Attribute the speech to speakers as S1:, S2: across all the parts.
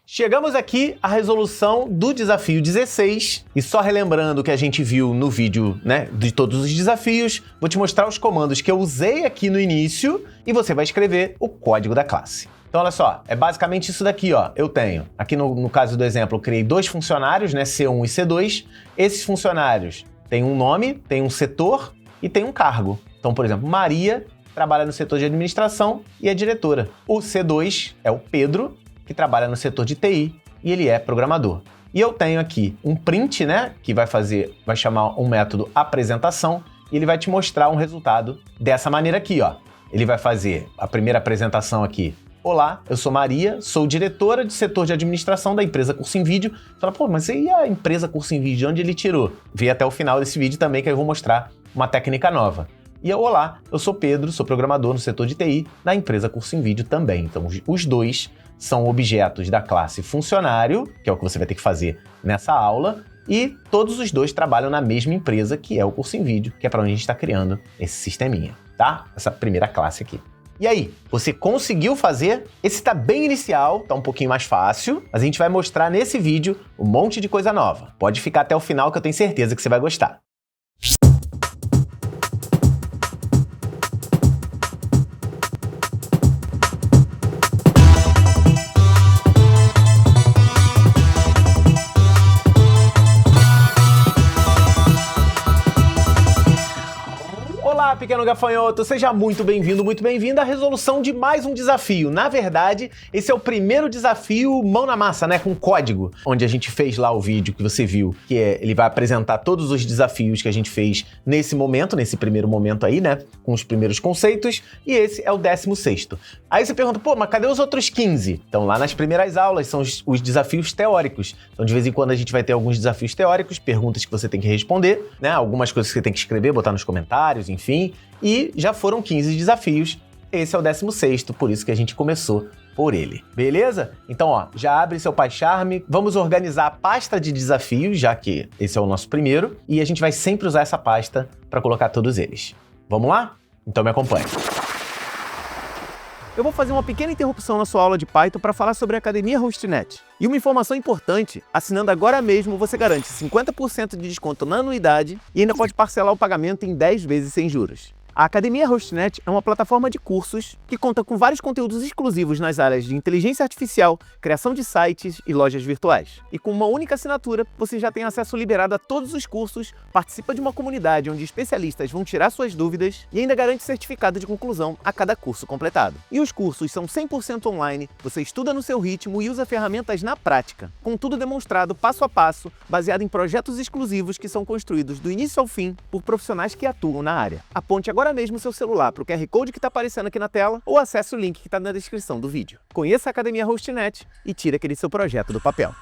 S1: Chegamos aqui à resolução do desafio 16 e só relembrando o que a gente viu no vídeo, né, de todos os desafios, vou te mostrar os comandos que eu usei aqui no início e você vai escrever o código da classe. Então olha só, é basicamente isso daqui, ó. Eu tenho, aqui no caso do exemplo, eu criei dois funcionários, né, C1 e C2. Esses funcionários têm um nome, têm um setor e têm um cargo. Então, por exemplo, Maria trabalha no setor de administração e é diretora. O C2 é o Pedro, que trabalha no setor de TI e ele é programador. E eu tenho aqui um print, né, que vai chamar um método apresentação e ele vai te mostrar um resultado dessa maneira aqui, ó. Ele vai fazer a primeira apresentação aqui. Olá, eu sou Maria, sou diretora de setor de administração da empresa Curso em Vídeo. Fala, pô, mas e a empresa Curso em Vídeo, onde ele tirou? Vê até o final desse vídeo também que eu vou mostrar uma técnica nova. E olá, eu sou Pedro, sou programador no setor de TI da empresa Curso em Vídeo também. Então, os dois são objetos da classe funcionário, que é o que você vai ter que fazer nessa aula, e todos os dois trabalham na mesma empresa, que é o Curso em Vídeo, que é para onde a gente está criando esse sisteminha, tá? Essa primeira classe aqui. E aí, você conseguiu fazer? Esse tá bem inicial, tá um pouquinho mais fácil, mas a gente vai mostrar nesse vídeo um monte de coisa nova. Pode ficar até o final que eu tenho certeza que você vai gostar. Olá, pequeno gafanhoto, seja muito bem-vindo, muito bem-vinda à resolução de mais um desafio. Na verdade, esse é o primeiro desafio mão na massa, né, com código, onde a gente fez lá o vídeo que você viu, que ele vai apresentar todos os desafios que a gente fez nesse momento, nesse primeiro momento aí, né, com os primeiros conceitos, e esse é o 16º. Aí você pergunta, pô, mas cadê os outros 15? Então, lá nas primeiras aulas são os desafios teóricos. Então, de vez em quando a gente vai ter alguns desafios teóricos, perguntas que você tem que responder, né, algumas coisas que você tem que escrever, botar nos comentários, enfim. E já foram 15 desafios, esse é o 16º, por isso que a gente começou por ele, beleza? Então, ó, já abre seu PyCharm, vamos organizar a pasta de desafios, já que esse é o nosso primeiro, e a gente vai sempre usar essa pasta para colocar todos eles. Vamos lá? Então me acompanhe. Eu vou fazer uma pequena interrupção na sua aula de Python para falar sobre a Academia Hostnet. E uma informação importante, assinando agora mesmo você garante 50% de desconto na anuidade e ainda pode parcelar o pagamento em 10 vezes sem juros. A Academia Hostnet é uma plataforma de cursos que conta com vários conteúdos exclusivos nas áreas de inteligência artificial, criação de sites e lojas virtuais. E com uma única assinatura, você já tem acesso liberado a todos os cursos, participa de uma comunidade onde especialistas vão tirar suas dúvidas e ainda garante certificado de conclusão a cada curso completado. E os cursos são 100% online, você estuda no seu ritmo e usa ferramentas na prática, com tudo demonstrado passo a passo, baseado em projetos exclusivos que são construídos do início ao fim por profissionais que atuam na área. Aponte agora mesmo seu celular para o QR Code que está aparecendo aqui na tela ou acesse o link que está na descrição do vídeo. Conheça a Academia Hostnet e tire aquele seu projeto do papel.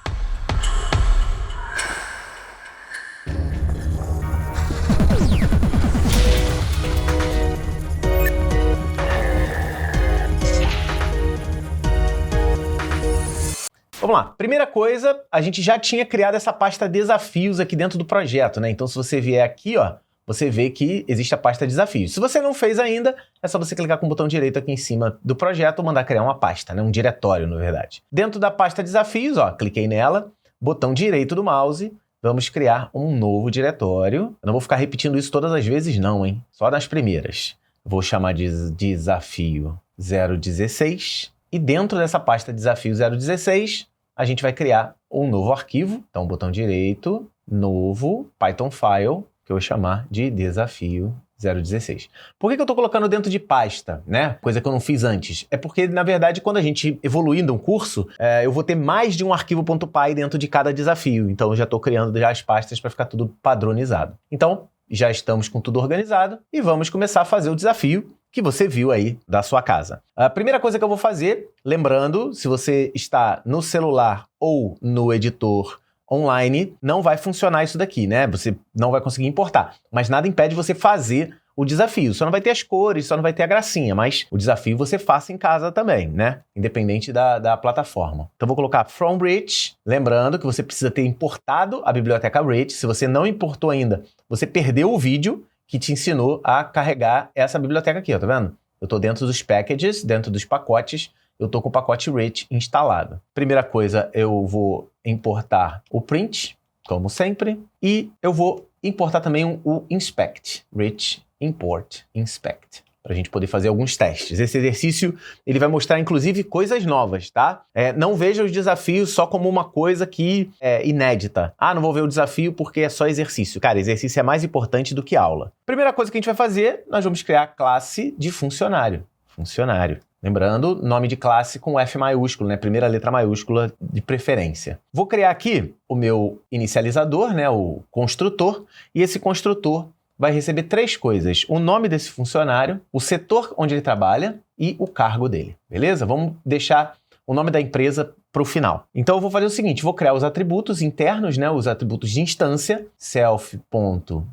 S1: Vamos lá, primeira coisa, a gente já tinha criado essa pasta desafios aqui dentro do projeto, né? Então se você vier aqui, ó, você vê que existe a pasta desafios. Se você não fez ainda, é só você clicar com o botão direito aqui em cima do projeto ou mandar criar uma pasta, né? Um diretório, na verdade. Dentro da pasta desafios, ó, cliquei nela, botão direito do mouse, vamos criar um novo diretório. Eu não vou ficar repetindo isso todas as vezes não, hein? Só nas primeiras. Vou chamar de desafio 016 e dentro dessa pasta desafio 016, a gente vai criar um novo arquivo. Então, botão direito, novo, Python file, que eu vou chamar de desafio 016. Por que eu estou colocando dentro de pasta, né? Coisa que eu não fiz antes. É porque, na verdade, quando a gente evoluindo um curso, eu vou ter mais de um arquivo .py dentro de cada desafio. Então, eu já estou criando já as pastas para ficar tudo padronizado. Então, já estamos com tudo organizado e vamos começar a fazer o desafio que você viu aí da sua casa. A primeira coisa que eu vou fazer, lembrando, se você está no celular ou no editor online, não vai funcionar isso daqui, né? Você não vai conseguir importar. Mas nada impede você fazer o desafio. Só não vai ter as cores, só não vai ter a gracinha, mas o desafio você faça em casa também, né? Independente da plataforma. Então vou colocar from Rich, lembrando que você precisa ter importado a biblioteca Rich. Se você não importou ainda, você perdeu o vídeo que te ensinou a carregar essa biblioteca aqui, ó, tá vendo? Eu tô dentro dos packages, dentro dos pacotes, eu estou com o pacote Rich instalado. Primeira coisa, eu vou importar o print, como sempre, e eu vou importar também o inspect, Rich import inspect, para a gente poder fazer alguns testes. Esse exercício ele vai mostrar, inclusive, coisas novas, tá? Não veja os desafios só como uma coisa que é inédita. Ah, não vou ver o desafio porque é só exercício. Cara, exercício é mais importante do que aula. Primeira coisa que a gente vai fazer, nós vamos criar a classe de funcionário. Funcionário. Lembrando, nome de classe com F maiúsculo, né? Primeira letra maiúscula de preferência. Vou criar aqui o meu inicializador, né? O construtor, e esse construtor vai receber 3 coisas: o nome desse funcionário, o setor onde ele trabalha e o cargo dele, beleza? Vamos deixar o nome da empresa para o final. Então eu vou fazer o seguinte, vou criar os atributos internos, né? Os atributos de instância, self.nome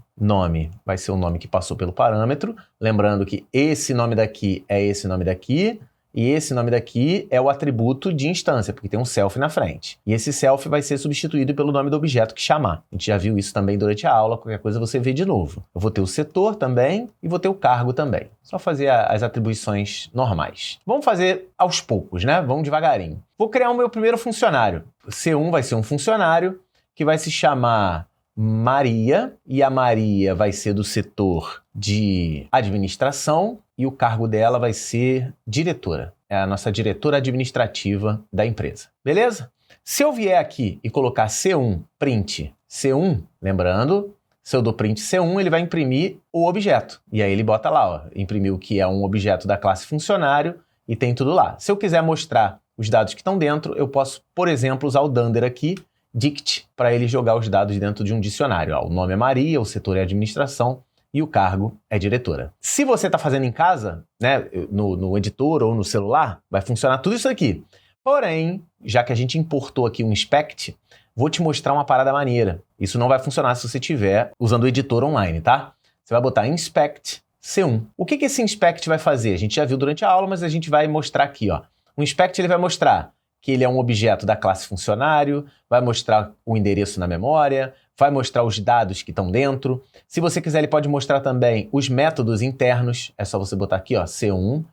S1: vai ser o nome que passou pelo parâmetro, lembrando que esse nome daqui é esse nome daqui, e esse nome daqui é o atributo de instância, porque tem um self na frente. E esse self vai ser substituído pelo nome do objeto que chamar. A gente já viu isso também durante a aula, qualquer coisa você vê de novo. Eu vou ter o setor também e vou ter o cargo também. Só fazer as atribuições normais. Vamos fazer aos poucos, né? Vamos devagarinho. Vou criar o meu primeiro funcionário. C1 vai ser um funcionário que vai se chamar Maria, e a Maria vai ser do setor de administração e o cargo dela vai ser diretora. É a nossa diretora administrativa da empresa. Beleza? Se eu vier aqui e colocar C1 print C1, lembrando, se eu dou print C1, ele vai imprimir o objeto. E aí ele bota lá, ó, imprimiu que é um objeto da classe funcionário e tem tudo lá. Se eu quiser mostrar os dados que estão dentro, eu posso, por exemplo, usar o Dunder aqui, dict, para ele jogar os dados dentro de um dicionário. Ó, o nome é Maria, o setor é administração e o cargo é diretora. Se você está fazendo em casa, né, no editor ou no celular, vai funcionar tudo isso aqui. Porém, já que a gente importou aqui um inspect, vou te mostrar uma parada maneira. Isso não vai funcionar se você estiver usando o editor online, tá? Você vai botar inspect C1. O que esse inspect vai fazer? A gente já viu durante a aula, mas a gente vai mostrar aqui, ó. O inspect ele vai mostrar que ele é um objeto da classe funcionário, vai mostrar o endereço na memória, vai mostrar os dados que estão dentro. Se você quiser, ele pode mostrar também os métodos internos. É só você botar aqui, ó, C1,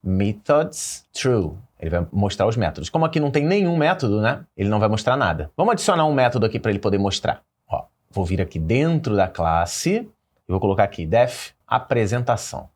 S1: methods true. Ele vai mostrar os métodos. Como aqui não tem nenhum método, né? Ele não vai mostrar nada. Vamos adicionar um método aqui para ele poder mostrar. Ó, vou vir aqui dentro da classe e vou colocar aqui def apresentação.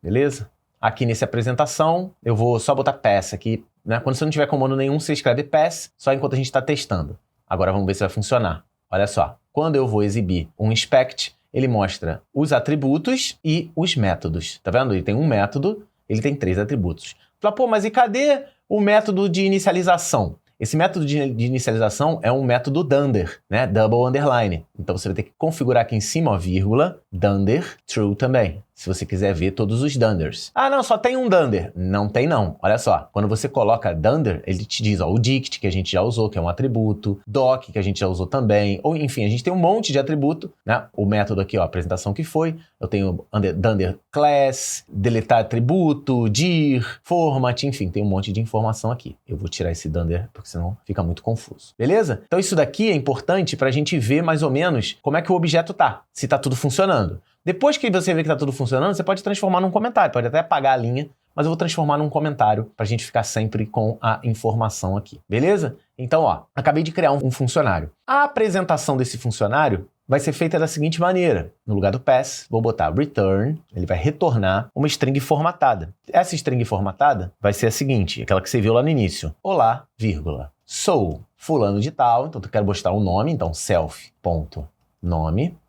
S1: Beleza? Aqui nesse apresentação, eu vou só botar pass aqui, né? Quando você não tiver comando nenhum, você escreve pass, só enquanto a gente está testando. Agora vamos ver se vai funcionar. Olha só, quando eu vou exibir um inspect, ele mostra os atributos e os métodos. Tá vendo? Ele tem um método, ele tem 3 atributos. Fala, pô, mas e cadê o método de inicialização? Esse método de inicialização é um método Dunder, né? Double underline. Então você vai ter que configurar aqui em cima, ó, vírgula, Dunder, true também. Se você quiser ver todos os Dunders. Ah, não, só tem um Dunder. Não tem não. Olha só, quando você coloca Dunder, ele te diz, ó, o dict, que a gente já usou, que é um atributo, doc, que a gente já usou também, ou enfim, a gente tem um monte de atributo, né? O método aqui, ó, a apresentação que foi, eu tenho Dunder class, deletar atributo, dir, format, enfim, tem um monte de informação aqui. Eu vou tirar esse Dunder, porque senão fica muito confuso. Beleza? Então isso daqui é importante para a gente ver mais ou menos como é que o objeto tá, se tá tudo funcionando. Depois que você vê que está tudo funcionando, você pode transformar num comentário, pode até apagar a linha, mas eu vou transformar num comentário para a gente ficar sempre com a informação aqui, beleza? Então, ó, acabei de criar um funcionário. A apresentação desse funcionário vai ser feita da seguinte maneira. No lugar do pass, vou botar return, ele vai retornar uma string formatada. Essa string formatada vai ser a seguinte, aquela que você viu lá no início. Olá, vírgula, sou fulano de tal, então eu quero mostrar o nome, então self.nome,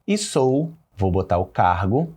S1: e sou... Vou botar o cargo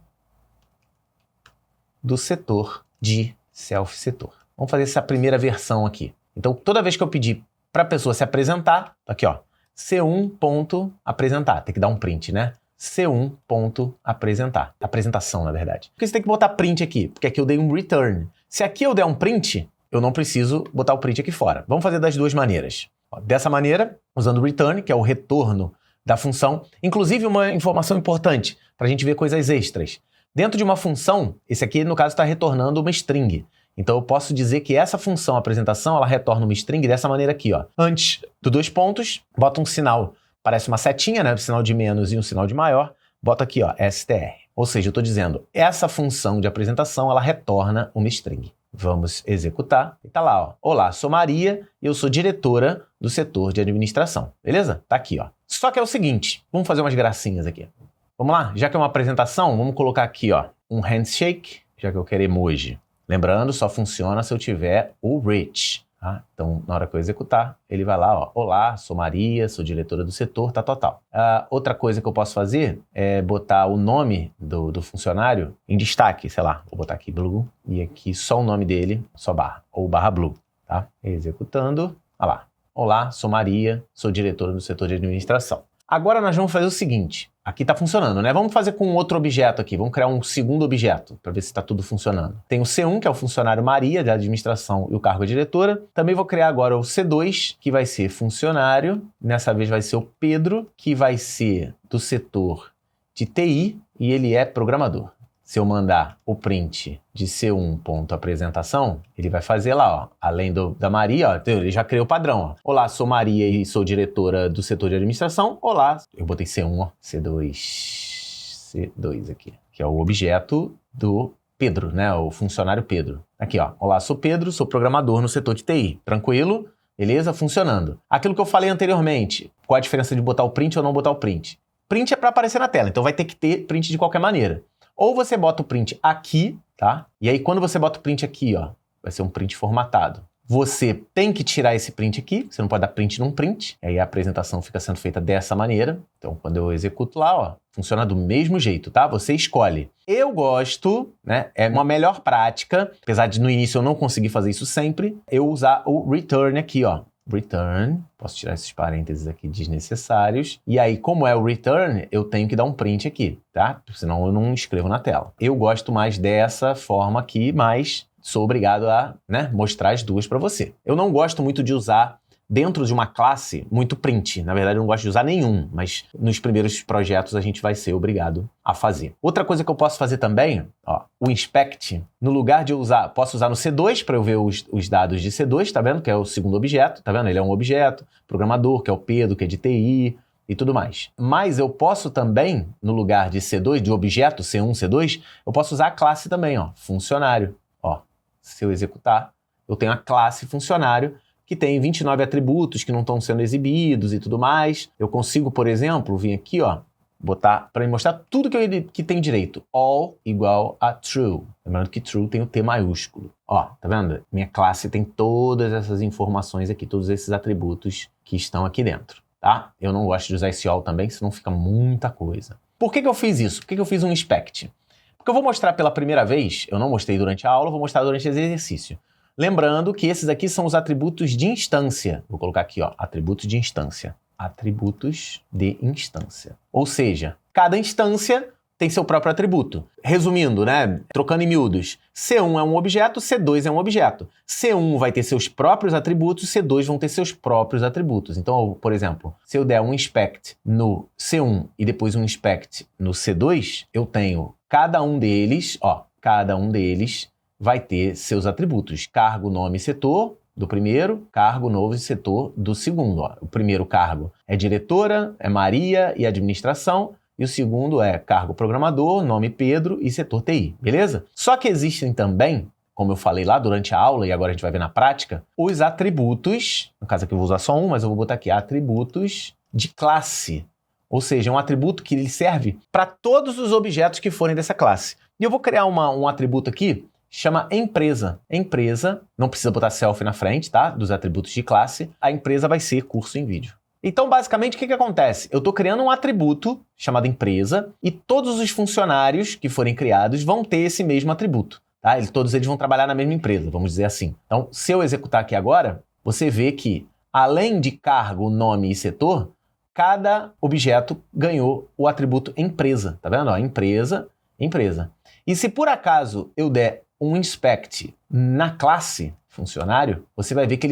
S1: do setor de self-setor. Vamos fazer essa primeira versão aqui. Então, toda vez que eu pedir para a pessoa se apresentar, aqui ó, C1.apresentar. Tem que dar um print, né? C1.apresentar. Apresentação, na verdade. Por que você tem que botar print aqui? Porque aqui eu dei um return. Se aqui eu der um print, eu não preciso botar o print aqui fora. Vamos fazer das duas maneiras. Ó, dessa maneira, usando o return, que é o retorno da função. Inclusive, uma informação importante para a gente ver coisas extras. Dentro de uma função, esse aqui, no caso, está retornando uma string. Então, eu posso dizer que essa função, apresentação, ela retorna uma string dessa maneira aqui, ó. Antes do 2 pontos, bota um sinal, parece uma setinha, né? Um sinal de menos e um sinal de maior. Bota aqui, ó, str. Ou seja, eu estou dizendo, essa função de apresentação, ela retorna uma string. Vamos executar. E tá lá, ó. Olá, sou Maria e eu sou diretora do setor de administração. Beleza? Tá aqui, ó. Só que é o seguinte, vamos fazer umas gracinhas aqui. Vamos lá? Já que é uma apresentação, vamos colocar aqui, ó, um handshake, já que eu quero emoji. Lembrando, só funciona se eu tiver o rich. Tá? Então, na hora que eu executar, ele vai lá, ó. Olá, sou Maria, sou diretora do setor, tal. Outra coisa que eu posso fazer é botar o nome do funcionário em destaque, sei lá. Vou botar aqui Blue e aqui só o nome dele, só barra, ou barra Blue, tá? Executando, olha lá. Olá, sou Maria, sou diretora do setor de administração. Agora nós vamos fazer o seguinte, aqui está funcionando, né? Vamos fazer com outro objeto aqui, vamos criar um segundo objeto para ver se está tudo funcionando. Tem o C1, que é o funcionário Maria, da administração e o cargo é diretora. Também vou criar agora o C2, que vai ser funcionário, nessa vez vai ser o Pedro, que vai ser do setor de TI e ele é programador. Se eu mandar o print de C1.apresentação, ele vai fazer lá, ó, além da Maria, ó, ele já criou o padrão, ó. Olá, sou Maria e sou diretora do setor de administração. Olá, eu botei C1, ó, C2 aqui, que é o objeto do Pedro, né, o funcionário Pedro. Aqui, ó, olá, sou Pedro, sou programador no setor de TI. Tranquilo? Beleza? Funcionando. Aquilo que eu falei anteriormente, qual a diferença de botar o print ou não botar o print? Print é para aparecer na tela, então vai ter que ter print de qualquer maneira. Ou você bota o print aqui, tá? E aí quando você bota o print aqui, ó, vai ser um print formatado. Você tem que tirar esse print aqui, você não pode dar print num print, aí a apresentação fica sendo feita dessa maneira. Então quando eu executo lá, ó, funciona do mesmo jeito, tá? Você escolhe. Eu gosto, né, é uma melhor prática, apesar de no início eu não conseguir fazer isso sempre, eu usar o return aqui, ó. Return, posso tirar esses parênteses aqui desnecessários, e aí como é o return, eu tenho que dar um print aqui, tá? Senão eu não escrevo na tela. Eu gosto mais dessa forma aqui, mas sou obrigado a, né, mostrar as duas para você. Eu não gosto muito de usar dentro de uma classe muito print. Na verdade, eu não gosto de usar nenhum, mas nos primeiros projetos a gente vai ser obrigado a fazer. Outra coisa que eu posso fazer também, ó, o inspect, no lugar de eu usar, posso usar no C2 para eu ver os dados de C2, tá vendo? Que é o segundo objeto, tá vendo? Ele é um objeto, programador, que é o Pedro, que é de TI e tudo mais. Mas eu posso também, no lugar de C2, de objeto, C1, C2, eu posso usar a classe também, ó, funcionário. Ó, se eu executar, eu tenho a classe funcionário, que tem 29 atributos que não estão sendo exibidos e tudo mais. Eu consigo, por exemplo, vir aqui, ó, botar para me mostrar tudo que tem direito. All igual a true. Lembrando que true tem o T maiúsculo. Ó, tá vendo? Minha classe tem todas essas informações aqui, todos esses atributos que estão aqui dentro, tá? Eu não gosto de usar esse all também, senão fica muita coisa. Por que eu fiz isso? Por que eu fiz um inspect? Porque eu vou mostrar pela primeira vez, eu não mostrei durante a aula, eu vou mostrar durante esse exercício. Lembrando que esses aqui são os atributos de instância. Vou colocar aqui, ó, atributos de instância. Atributos de instância. Ou seja, cada instância tem seu próprio atributo. Resumindo, né, trocando em miúdos, C1 é um objeto, C2 é um objeto. C1 vai ter seus próprios atributos, C2 vão ter seus próprios atributos. Então, por exemplo, se eu der um inspect no C1 e depois um inspect no C2, eu tenho cada um deles, ó, cada um deles vai ter seus atributos. Cargo, nome e setor do primeiro, cargo, novo e setor do segundo. Ó. O primeiro cargo é diretora, é Maria e administração, e o segundo é cargo programador, nome Pedro e setor TI, beleza? Só que existem também, como eu falei lá durante a aula e agora a gente vai ver na prática, os atributos, no caso aqui eu vou usar só um, mas eu vou botar aqui, atributos de classe. Ou seja, um atributo que ele serve para todos os objetos que forem dessa classe. E eu vou criar um atributo aqui, chama empresa. Empresa, não precisa botar self na frente, tá? Dos atributos de classe. A empresa vai ser curso em vídeo. Então, basicamente, o que acontece? Eu estou criando um atributo chamado empresa e todos os funcionários que forem criados vão ter esse mesmo atributo, tá? Todos eles vão trabalhar na mesma empresa, vamos dizer assim. Então, se eu executar aqui agora, você vê que, além de cargo, nome e setor, cada objeto ganhou o atributo empresa, tá vendo? Ó, empresa, empresa. E se por acaso eu der um inspect na classe funcionário, você vai ver que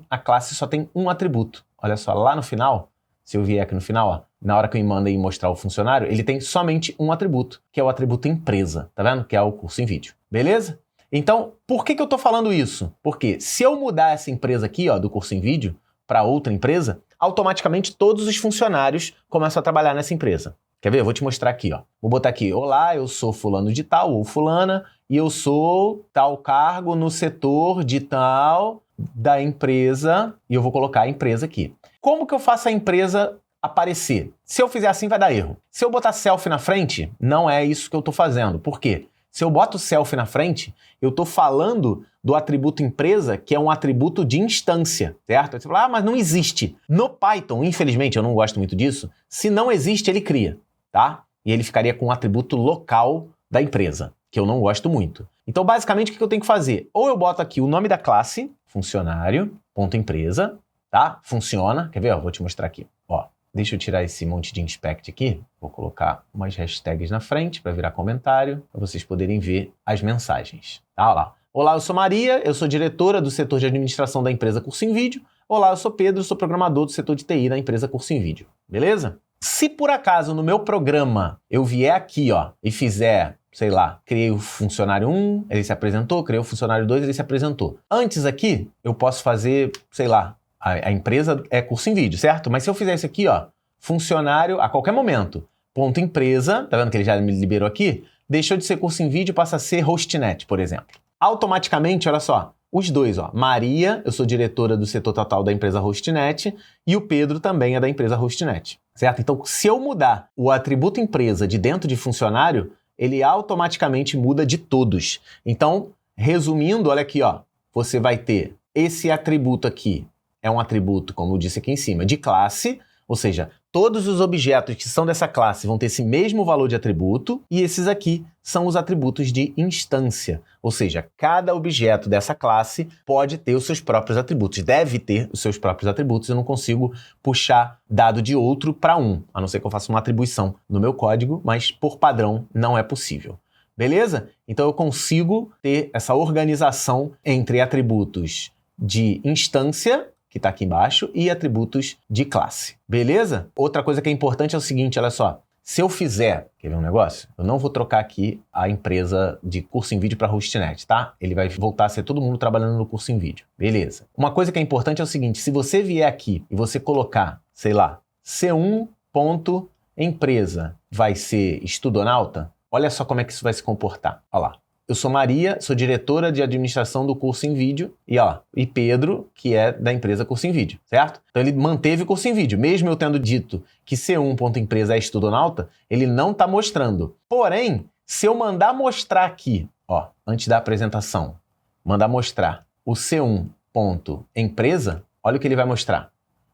S1: a classe só tem um atributo. Olha só, lá no final, se eu vier aqui no final, ó, na hora que eu mando mostrar o funcionário, ele tem somente um atributo, que é o atributo empresa, tá vendo? Que é o curso em vídeo, beleza? Então, por que eu tô falando isso? Porque se eu mudar essa empresa aqui, ó, do curso em vídeo, para outra empresa, automaticamente todos os funcionários começam a trabalhar nessa empresa. Quer ver? Eu vou te mostrar aqui, ó. Vou botar aqui, olá, eu sou fulano de tal ou fulana e eu sou tal cargo no setor de tal da empresa, e eu vou colocar a empresa aqui. Como que eu faço a empresa aparecer? Se eu fizer assim, vai dar erro. Se eu botar selfie na frente, não é isso que eu estou fazendo. Por quê? Se eu boto selfie na frente, eu estou falando do atributo empresa, que é um atributo de instância, certo? Aí você fala, mas não existe. No Python, infelizmente, eu não gosto muito disso, se não existe, ele cria, tá? E ele ficaria com um atributo local da empresa, que eu não gosto muito. Então, basicamente, o que eu tenho que fazer? Ou eu boto aqui o nome da classe, funcionário.empresa, tá? Funciona. Quer ver? Vou te mostrar aqui. Ó, deixa eu tirar esse monte de inspect aqui. Vou colocar umas hashtags na frente para virar comentário, para vocês poderem ver as mensagens. Tá? Olha lá. Olá, eu sou Maria, eu sou diretora do setor de administração da empresa Curso em Vídeo. Olá, eu sou Pedro, sou programador do setor de TI da empresa Curso em Vídeo. Beleza? Se por acaso no meu programa eu vier aqui, ó, e fizer, sei lá, criei o funcionário 1, ele se apresentou, criei o funcionário 2, ele se apresentou. Antes aqui, eu posso fazer, sei lá, a empresa é Curso em Vídeo, certo? Mas se eu fizer isso aqui, ó, funcionário a qualquer momento, ponto empresa, tá vendo que ele já me liberou aqui? Deixou de ser Curso em Vídeo e passa a ser Hostnet, por exemplo. Automaticamente, olha só, os dois, ó, Maria, eu sou diretora do setor total da empresa Hostnet, e o Pedro também é da empresa Hostnet, certo? Então, se eu mudar o atributo empresa de dentro de funcionário, ele automaticamente muda de todos. Então, resumindo, olha aqui, ó, você vai ter esse atributo aqui, é um atributo, como eu disse aqui em cima, de classe, ou seja, todos os objetos que são dessa classe vão ter esse mesmo valor de atributo, e esses aqui são os atributos de instância, ou seja, cada objeto dessa classe pode ter os seus próprios atributos, deve ter os seus próprios atributos, eu não consigo puxar dado de outro para um, a não ser que eu faça uma atribuição no meu código, mas por padrão não é possível. Beleza? Então eu consigo ter essa organização entre atributos de instância, que está aqui embaixo, e atributos de classe. Beleza? Outra coisa que é importante é o seguinte, olha só. Se eu fizer, quer ver um negócio? Eu não vou trocar aqui a empresa de Curso em Vídeo para Hostnet, tá? Ele vai voltar a ser todo mundo trabalhando no Curso em Vídeo. Beleza. Uma coisa que é importante é o seguinte, se você vier aqui e você colocar, sei lá, C1.empresa vai ser Estudonauta, olha só como é que isso vai se comportar. Olha lá. Eu sou Maria, sou diretora de administração do Curso em Vídeo e Pedro, que é da empresa Curso em Vídeo, certo? Então ele manteve o Curso em Vídeo. Mesmo eu tendo dito que C1.empresa é Estudonauta, ele não está mostrando. Porém, se eu mandar mostrar aqui, ó, antes da apresentação, mandar mostrar o C1.empresa, olha o que ele vai mostrar.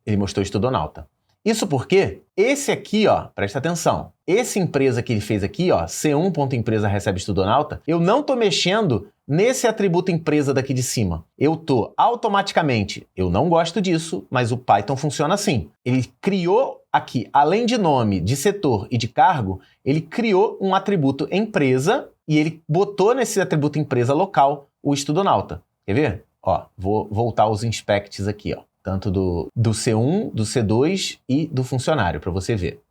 S1: Ele mostrou Estudonauta. Isso porque esse aqui, ó, presta atenção, esse empresa que ele fez aqui, ó, C1.empresa recebe Estudonauta, eu não tô mexendo nesse atributo empresa daqui de cima. Eu tô automaticamente, eu não gosto disso, mas o Python funciona assim. Ele criou aqui, além de nome, de setor e de cargo, ele criou um atributo empresa e ele botou nesse atributo empresa local o Estudonauta. Quer ver? Ó, vou voltar aos inspects aqui, ó. Tanto do C1, do C2 e do funcionário, para você ver.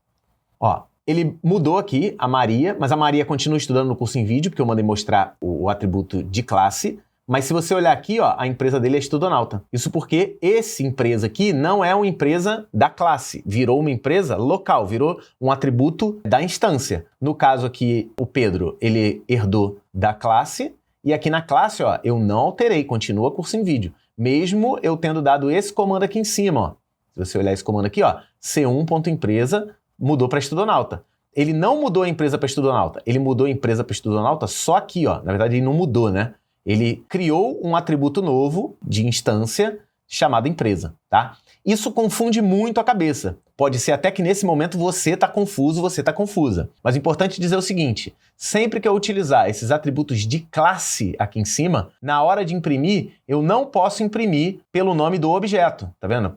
S1: Ó, ele mudou aqui a Maria, mas a Maria continua estudando no Curso em Vídeo, porque eu mandei mostrar o atributo de classe. Mas se você olhar aqui, ó, a empresa dele é Estudonauta. Isso porque essa empresa aqui não é uma empresa da classe, virou uma empresa local, virou um atributo da instância. No caso aqui, o Pedro, ele herdou da classe, e aqui na classe, ó, eu não alterei, continua Curso em Vídeo. Mesmo eu tendo dado esse comando aqui em cima, ó. Se você olhar esse comando aqui, ó, C1.empresa mudou para Estudonauta. Ele não mudou a empresa para Estudonauta, ele mudou a empresa para Estudonauta só aqui, ó. Na verdade, ele não mudou, né? Ele criou um atributo novo de instância chamado empresa, tá? Isso confunde muito a cabeça. Pode ser até que nesse momento você está confuso, você está confusa. Mas é importante dizer o seguinte, sempre que eu utilizar esses atributos de classe aqui em cima, na hora de imprimir, eu não posso imprimir pelo nome do objeto, tá vendo?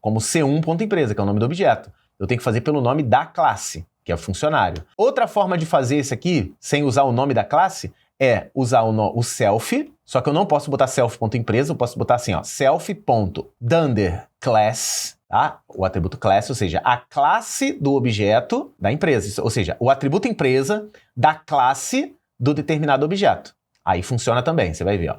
S1: Como C1.empresa, que é o nome do objeto. Eu tenho que fazer pelo nome da classe, que é o funcionário. Outra forma de fazer isso aqui, sem usar o nome da classe, é usar o self, só que eu não posso botar self.empresa, eu posso botar assim, ó, self.dunderClass, tá? O atributo class, ou seja, a classe do objeto da empresa, ou seja, o atributo empresa da classe do determinado objeto. Aí funciona também, você vai ver, ó.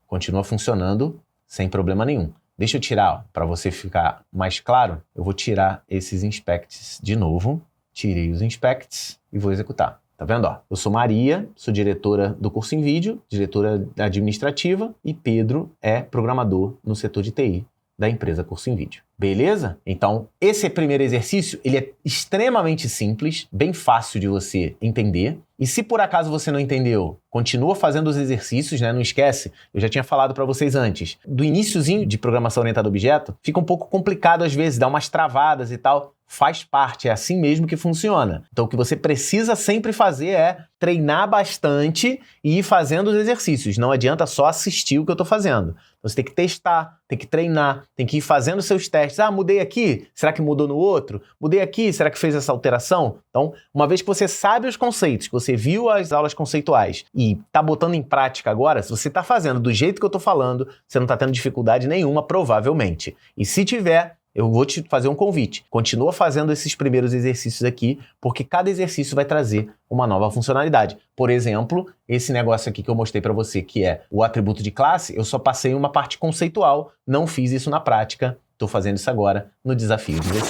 S1: Continua funcionando sem problema nenhum. Deixa eu tirar, para você ficar mais claro, eu vou tirar esses inspects de novo. Tirei os inspects e vou executar. Tá vendo? Ó, eu sou Maria, sou diretora do curso em vídeo, diretora administrativa, e Pedro é programador no setor de TI da empresa Curso em Vídeo. Beleza? Então, esse primeiro exercício, ele é extremamente simples, bem fácil de você entender. E se por acaso você não entendeu, continua fazendo os exercícios, né? Não esquece, eu já tinha falado para vocês antes. Do iniciozinho de programação orientada a objeto, fica um pouco complicado às vezes, dá umas travadas e tal. Faz parte, é assim mesmo que funciona. Então, o que você precisa sempre fazer é treinar bastante e ir fazendo os exercícios. Não adianta só assistir o que eu estou fazendo. Você tem que testar, tem que treinar, tem que ir fazendo seus testes. Ah, mudei aqui, será que mudou no outro? Mudei aqui, será que fez essa alteração? Então, uma vez que você sabe os conceitos, que você viu as aulas conceituais e está botando em prática agora, se você está fazendo do jeito que eu estou falando, você não está tendo dificuldade nenhuma, provavelmente. E se tiver, eu vou te fazer um convite. Continua fazendo esses primeiros exercícios aqui, porque cada exercício vai trazer uma nova funcionalidade. Por exemplo, esse negócio aqui que eu mostrei para você, que é o atributo de classe, eu só passei uma parte conceitual, não fiz isso na prática, estou fazendo isso agora no desafio 16.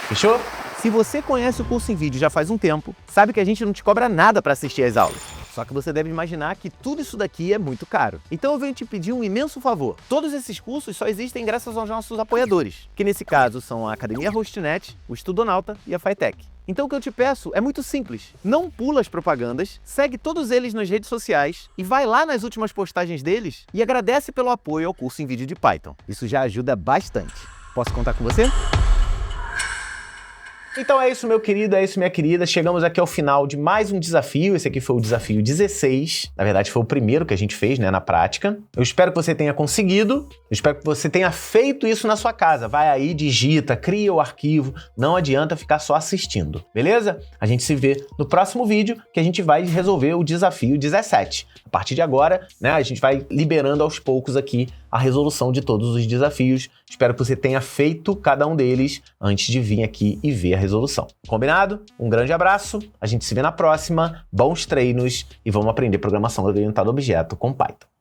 S1: Fechou? Se você conhece o curso em vídeo já faz um tempo, sabe que a gente não te cobra nada para assistir às aulas. Só que você deve imaginar que tudo isso daqui é muito caro. Então eu venho te pedir um imenso favor. Todos esses cursos só existem graças aos nossos apoiadores, que nesse caso são a Academia Hostnet, o Estudonauta e a Fitech. Então o que eu te peço é muito simples. Não pula as propagandas, segue todos eles nas redes sociais e vai lá nas últimas postagens deles e agradece pelo apoio ao curso em vídeo de Python. Isso já ajuda bastante. Posso contar com você? Então é isso, meu querido, é isso, minha querida. Chegamos aqui ao final de mais um desafio. Esse aqui foi o desafio 16. Na verdade, foi o primeiro que a gente fez, né, na prática. Eu espero que você tenha conseguido. Eu espero que você tenha feito isso na sua casa. Vai aí, digita, cria o arquivo. Não adianta ficar só assistindo, beleza? A gente se vê no próximo vídeo, que a gente vai resolver o desafio 17. A partir de agora, né, a gente vai liberando aos poucos aqui a resolução de todos os desafios. Espero que você tenha feito cada um deles antes de vir aqui e ver a resolução. Combinado? Um grande abraço, a gente se vê na próxima, bons treinos e vamos aprender programação orientada a objeto com Python.